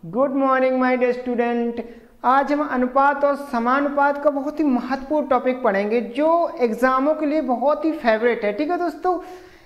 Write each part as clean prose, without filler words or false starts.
Good morning my dear student. आज हम अनुपात और समानुपात का बहुत ही महत्वपूर्ण टॉपिक पढ़ेंगे जो एग्जामों के लिए बहुत ही फेवरेट है। ठीक है दोस्तों,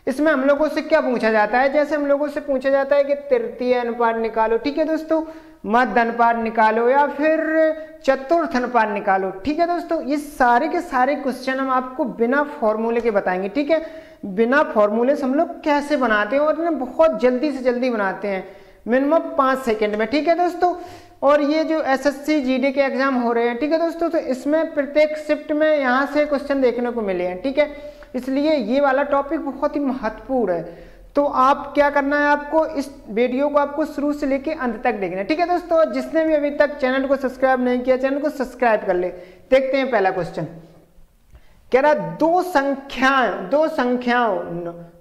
इसमें हम लोगों से क्या पूछा जाता है, जैसे हम लोगों से पूछा जाता है कि तृतीय अनुपात निकालो, ठीक है दोस्तों, मध्य अनुपात निकालो या फिर चतुर्थ अनुपात निकालो। ठीक है दोस्तों, ये सारे के सारे क्वेश्चन हम आपको बिना फॉर्मूले के बताएंगे। ठीक है, बिना फॉर्मूले से हम लोग कैसे बनाते हैं और बहुत जल्दी से जल्दी बनाते हैं, मिनिमम 5 सेकेंड में। ठीक है दोस्तों, और ये जो एसएससी जीडी के एग्जाम हो रहे हैं, ठीक है दोस्तों, तो इसमें प्रत्येक शिफ्ट में यहाँ से क्वेश्चन देखने को मिले हैं। ठीक है, इसलिए ये वाला टॉपिक बहुत ही महत्वपूर्ण है। तो आप क्या करना है, आपको इस वीडियो को आपको शुरू से लेके अंत तक देखना है। ठीक है दोस्तों, जिसने भी अभी तक चैनल को सब्सक्राइब नहीं किया, चैनल को सब्सक्राइब कर ले। देखते हैं पहला क्वेश्चन। कह रहा दो संख्याओं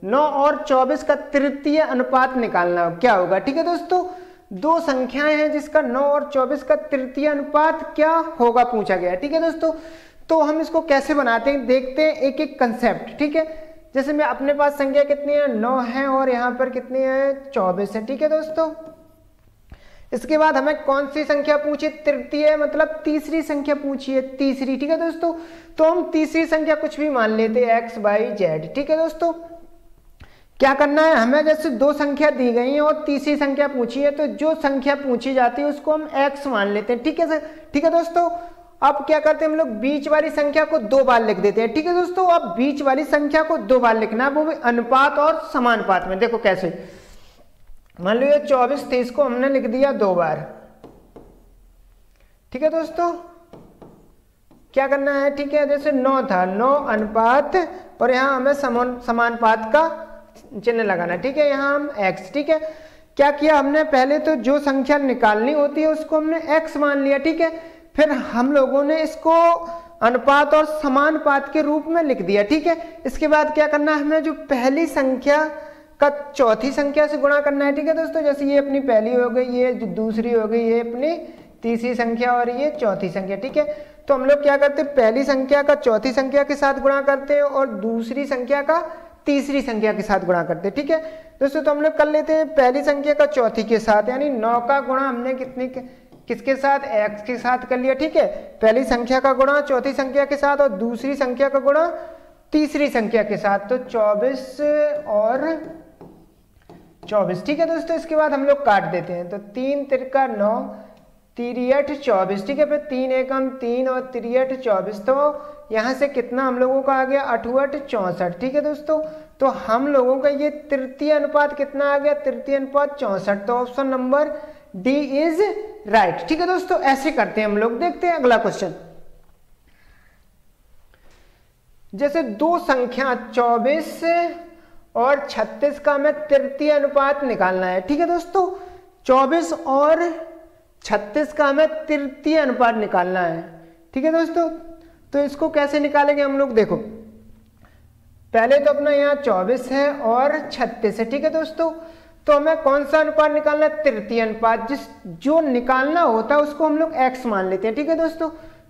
9 और 24 का तृतीय अनुपात निकालना क्या होगा। ठीक है दोस्तों, दो संख्याएं हैं जिसका 9 और 24 का तृतीय अनुपात क्या होगा पूछा गया है। ठीक है दोस्तों, तो हम इसको कैसे बनाते हैं, देखते हैं एक एक कंसेप्ट। ठीक है, जैसे मैं अपने पास संख्या कितनी है, 9 है और यहाँ पर कितनी है, 24 है। ठीक है दोस्तों, इसके बाद हमें कौन सी संख्या पूछी, तृतीय मतलब तीसरी संख्या पूछी है, तीसरी। ठीक है दोस्तों, तो हम तीसरी संख्या कुछ भी मान लेते हैं, x, y, z। ठीक है दोस्तों, क्या करना है हमें, जैसे दो संख्या दी गई है और तीसरी संख्या पूछी है, तो जो संख्या पूछी जाती है उसको हम x मान लेते हैं। ठीक है सर, ठीक है दोस्तों। अब क्या करते हैं हम लोग, बीच वाली संख्या को 2 बार लिख देते हैं। ठीक है दोस्तों, अब बीच वाली संख्या को 2 बार लिखना है, वो भी अनुपात और समानुपात में। देखो कैसे, मान लो ये 24 थे, इसको हमने लिख दिया 2 बार। ठीक है दोस्तों, क्या करना है, ठीक है, जैसे 9 था, 9 अनुपात और यहाँ हमें समानुपात का चिन्ह लगाना। ठीक है, यहाँ हम x। ठीक है, क्या किया हमने, पहले तो जो संख्या निकालनी होती है उसको हमने x मान लिया। ठीक है, फिर हम लोगों ने इसको अनुपात और समानुपात के रूप में लिख दिया। ठीक है, इसके बाद क्या करना है, हमें जो पहली संख्या का चौथी संख्या से गुणा करना है। ठीक है दोस्तों, जैसे ये अपनी पहली हो गई, ये दूसरी हो गई, ये अपनी तीसरी संख्या और ये चौथी संख्या। ठीक है, तो हम लोग क्या करते हैं, पहली संख्या का चौथी संख्या के साथ गुणा करते हैं और दूसरी संख्या का तीसरी संख्या के साथ गुणा करते हैं। ठीक है दोस्तों, तो हम लोग कर लेते हैं पहली संख्या का चौथी के साथ, यानी 9 का गुणा हमने किसके साथ, x के साथ कर लिया। ठीक है, पहली संख्या का गुणा चौथी संख्या के साथ और दूसरी संख्या का गुणा तीसरी संख्या के साथ, तो 24 और 24। ठीक है दोस्तों, इसके बाद हम लोग काट देते हैं, तो 3 तिरका 9, 3 24। ठीक है, फिर 3 एकम 3 और 3 24, तो यहाँ से कितना हम लोगों का आ गया, 8 64। ठीक है दोस्तों, तो हम लोगों का ये तृतीय अनुपात कितना आ गया, तृतीय अनुपात 64। तो option number D is right. ठीक है दोस्तों, ऐसे करते हैं हम लोग। देखते हैं अगला क्वेश्चन। जैसे दो संख्या 24 और 36 का हमें तृतीय अनुपात निकालना है। ठीक है दोस्तों, 24 और 36 का हमें तृतीय अनुपात निकालना है। ठीक है दोस्तों, तो इसको कैसे निकालेंगे हम लोग, देखो पहले तो अपना यहाँ 24 है और 36 है। ठीक है दोस्तों, तो हमें कौन सा अनुपात निकालना है, तृतीय अनुपात। जो निकालना होता है उसको हम लोग x मान लेते हैं। ठीक है दोस्तों,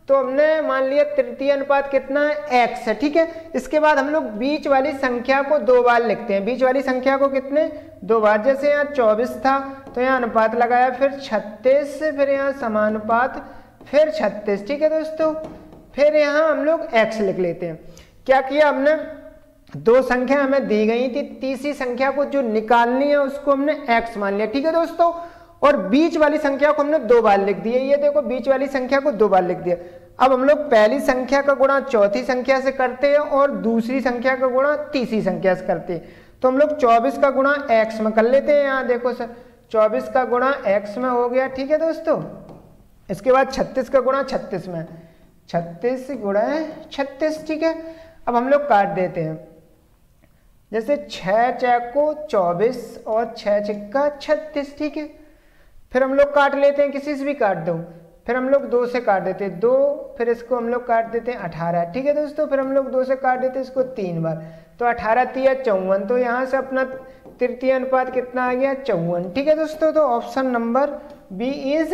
तो हमने मान लिया तृतीय अनुपात कितना है, x है। ठीक है, इसके बाद हम लोग बीच वाली संख्या को 2 बार लिखते हैं, बीच वाली संख्या को कितने, 2 बार। जैसे यहाँ 24 था तो यहाँ अनुपात लगाया, फिर 36, फिर यहाँ समानुपात, फिर 36। ठीक है दोस्तों, फिर यहाँ हम लोग x लिख लेते हैं। क्या किया हमने, दो संख्या हमें दी गई थी, तीसरी संख्या को जो निकालनी है उसको हमने x मान लिया। ठीक है दोस्तों, और बीच वाली संख्या को हमने 2 बार लिख दिया। ये देखो, बीच वाली संख्या को 2 बार लिख दिया। अब हम लोग पहली संख्या का गुणा चौथी संख्या से करते हैं और दूसरी संख्या का गुणा तीसरी संख्या से करते हैं। तो हम लोग 24 का गुणा x में कर लेते हैं। यहाँ देखो सर, 24 का गुणा x में हो गया। ठीक है दोस्तों, इसके बाद 36 का गुणा 36 में, 36 गुणा 36। ठीक है, अब हम लोग काट देते हैं, जैसे 6 चौको 24 और 6 छक्का 36। ठीक है, फिर हम लोग काट लेते हैं, किसी से भी काट दो, फिर हम लोग 2 से काट देते हैं 2, फिर इसको हम लोग काट देते हैं 18। ठीक है दोस्तों, फिर हम लोग 2 से काट देते हैं इसको 3 बार, तो 18 3 54। तो यहाँ से अपना तृतीय अनुपात कितना आ गया, 54। ठीक है दोस्तों, तो option number B is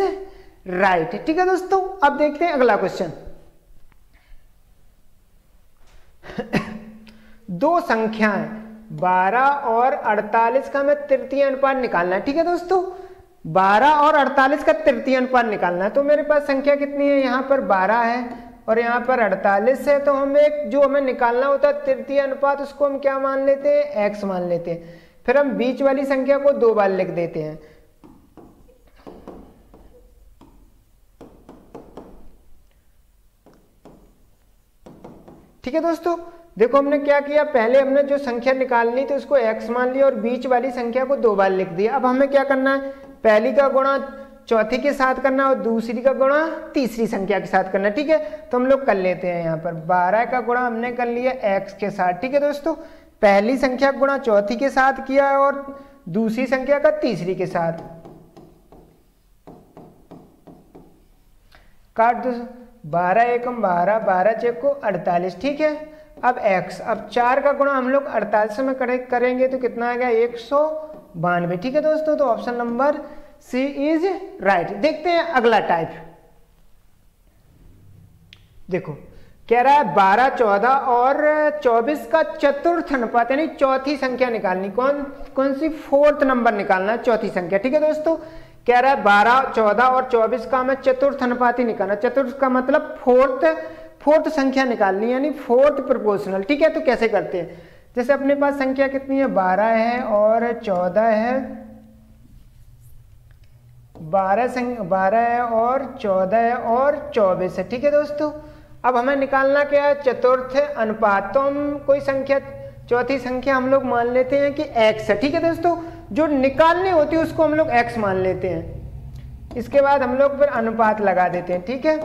right. ठीक है दोस्तों, अब देखते हैं अगला क्वेश्चन। दो संख्याएं 12 और 48 का हमें तृतीय अनुपात निकालना है। ठीक है दोस्तों, 12 और 48 का तृतीय अनुपात निकालना है। तो मेरे पास संख्या कितनी है, यहाँ पर 12 है और यहाँ पर 48 है। तो हमें जो हमें निकालना होता है तृतीय अनुपात, उसको हम क्या मान लेते हैं, x मान लेते हैं। फिर हम बीच वाली संख्या को 2 बार लिख देते हैं। ठीक है दोस्तों, देखो हमने क्या किया, पहले हमने जो संख्या निकालनी थी उसको x मान लिया और बीच वाली संख्या को 2 बार लिख दिया। अब हमें क्या करना है, पहली का गुणा चौथी के साथ करना है और दूसरी का गुणा तीसरी संख्या के साथ करना है। ठीक है, तो हम लोग कर लेते हैं। यहाँ पर 12 का गुणा हमने कर लिया x के साथ। ठीक है दोस्तों, पहली संख्या गुणा चौथी के साथ किया और दूसरी संख्या का तीसरी के साथ। काट दो, 12 एकम 12, 12 चेक को 48। ठीक है, अब x, अब 4 का गुणा हम लोग 48 में करेंगे तो कितना आ गया, 192। ठीक है दोस्तों, तो option number C is right. देखते हैं अगला टाइप। देखो कह रहा है 12, 14 और 24 का चतुर्थ अनुपात यानी चौथी संख्या निकालनी। कौन सी, फोर्थ नंबर निकालना है, चौथी संख्या। ठीक है दोस्तों, कह रहा है 12, 14 और 24 का हमें चतुर्थ अनुपात ही निकालना। चतुर्थ का मतलब फोर्थ संख्या निकालनी यानी फोर्थ प्रोपोर्शनल। ठीक है, तो कैसे करते हैं, जैसे अपने पास संख्या कितनी है, 12 है और 14 है, 12 है और 14 है और 24 है। ठीक है दोस्तों, अब हमें निकालना क्या है, चतुर्थ अनुपात। तो हम कोई संख्या, चौथी संख्या हम लोग मान लेते हैं कि x है। ठीक है दोस्तों, जो निकालनी होती है उसको हम लोग x मान लेते हैं। इसके बाद हम लोग फिर अनुपात लगा देते हैं। ठीक है,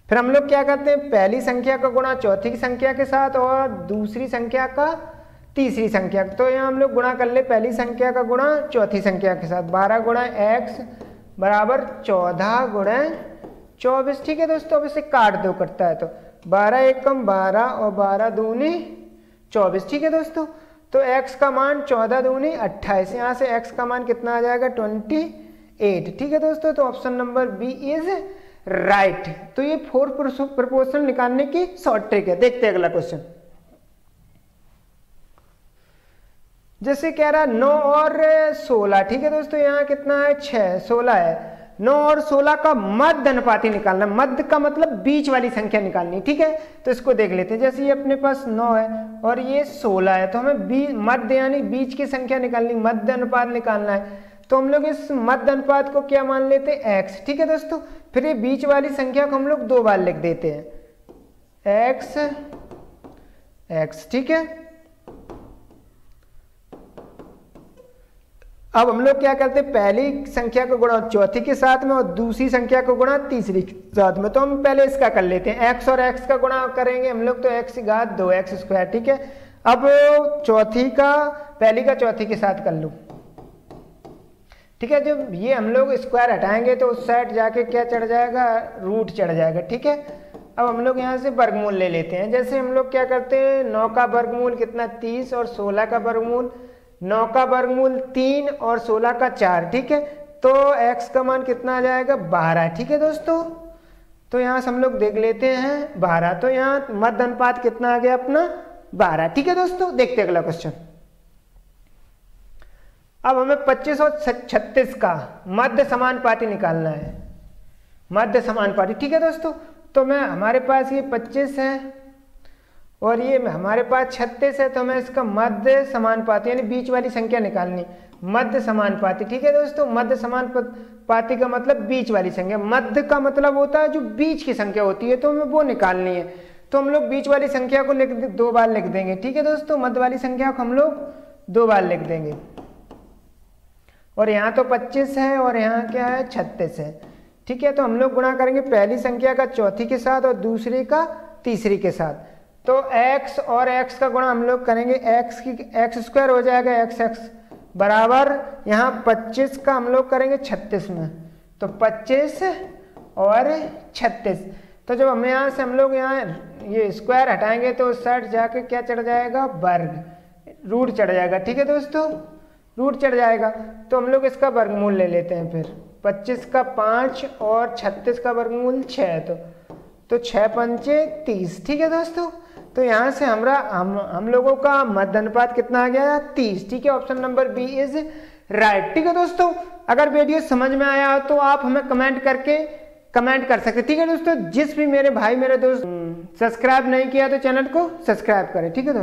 फिर हम लोग क्या करते हैं, पहली संख्या का गुणा चौथी की संख्या के साथ और दूसरी संख्या का तीसरी संख्या। तो यहाँ हम लोग गुणा कर ले, पहली संख्या का गुणा चौथी संख्या के साथ। 12 गुणा x बराबर 14 गुणा 24। ठीक है दोस्तों, अब इसे काट दो, कटता है तो 12 एकम 12 और 12 दूनी 24। ठीक है दोस्तों, तो x का मान 14 दूनी 28, यहाँ से x का मान कितना आ जाएगा, 28। ठीक है दोस्तों, तो option number B is right. तो ये फोर्थ प्रोपोर्शन निकालने की शॉर्ट ट्रिक है। देखते हैं अगला क्वेश्चन। जैसे कह रहा है 9 और 16। ठीक है दोस्तों, यहाँ कितना है, 6, 16 है। 9 और 16 का मध्य अनुपाती निकालना। मध्य का मतलब बीच वाली संख्या निकालनी। ठीक है, तो इसको देख लेते हैं। जैसे ये अपने पास 9 है और ये 16 है, तो हमें मध्य यानी बीच की संख्या निकालनी, मध्य अनुपात निकालना है। तो हम लोग इस मध्य अनुपात को क्या मान लेते हैं, x। ठीक है दोस्तों, फिर ये बीच वाली संख्या को हम लोग 2 बार लिख देते हैं, x। ठीक है, अब हम लोग क्या करते हैं, पहली संख्या को गुणा चौथी के साथ में और दूसरी संख्या को गुणा तीसरी के साथ में। तो हम पहले इसका कर लेते हैं, x और x का गुणा करेंगे हम लोग, तो x की घात 2x स्क्वायर। ठीक है, अब चौथी का पहली का चौथी के साथ कर लो। ठीक है, जब ये हम लोग स्क्वायर हटाएंगे तो उस साइड जाके क्या चढ़ जाएगा, रूट चढ़ जाएगा। ठीक है, अब हम लोग यहाँ से वर्गमूल ले लेते हैं। जैसे हम लोग क्या करते हैं, 9 का वर्गमूल कितना, 30 और 16 का वर्गमूल, 9 का वर्गमूल 3 और 16 का 4। ठीक है, तो x का मान कितना आ जाएगा, 12। ठीक है दोस्तों, तो यहाँ से हम लोग देख लेते हैं 12। तो यहाँ मध्य अनुपात कितना आ गया अपना, 12। ठीक है दोस्तों, देखते हैं अगला क्वेश्चन। अब हमें 25 और 36 का मध्य समानुपाती निकालना है, मध्य समानुपाती। ठीक है दोस्तों, तो हमारे पास ये 25 है और ये हमारे पास 36 है, तो हमें इसका मध्य समानुपाती यानी बीच वाली संख्या निकालनी, मध्य समानुपाती। ठीक है दोस्तों, मध्य समानुपाती का मतलब बीच वाली संख्या। मध्य का मतलब होता है जो बीच की संख्या होती है, तो हमें वो निकालनी है। तो हम लोग बीच वाली संख्या को 2 बार लिख देंगे। ठीक है दोस्तों, मध्य वाली संख्या को हम लोग 2 बार लिख देंगे। और यहाँ तो 25 है और यहाँ क्या है, 36 है। ठीक है, तो हम लोग गुणा करेंगे पहली संख्या का चौथी के साथ और दूसरी का तीसरी के साथ। तो x और x का गुणा हम लोग करेंगे, x स्क्वायर हो जाएगा, x बराबर यहाँ 25 का हम लोग करेंगे 36 में, तो 25 और 36। तो जब हम यहाँ से हम लोग यहाँ ये स्क्वायर हटाएंगे तो उस साइड जाके क्या चढ़ जाएगा, वर्ग, रूट चढ़ जाएगा। ठीक है दोस्तों, रूट चढ़ जाएगा, तो हम लोग इसका वर्गमूल ले लेते हैं। फिर 25 का 5 और 36 का वर्गमूल 6, तो 6 पंचे 30। ठीक है दोस्तों, तो यहाँ से हम लोगों का मध्य अनुपात कितना आ गया, 30। ठीक है, option number B is right. ठीक है दोस्तों, अगर वीडियो समझ में आया हो तो आप हमें कमेंट कर सकते। ठीक है दोस्तों, जिस भी मेरे भाई मेरे दोस्त सब्सक्राइब नहीं किया तो चैनल को सब्सक्राइब करें। ठीक है दोस्तों।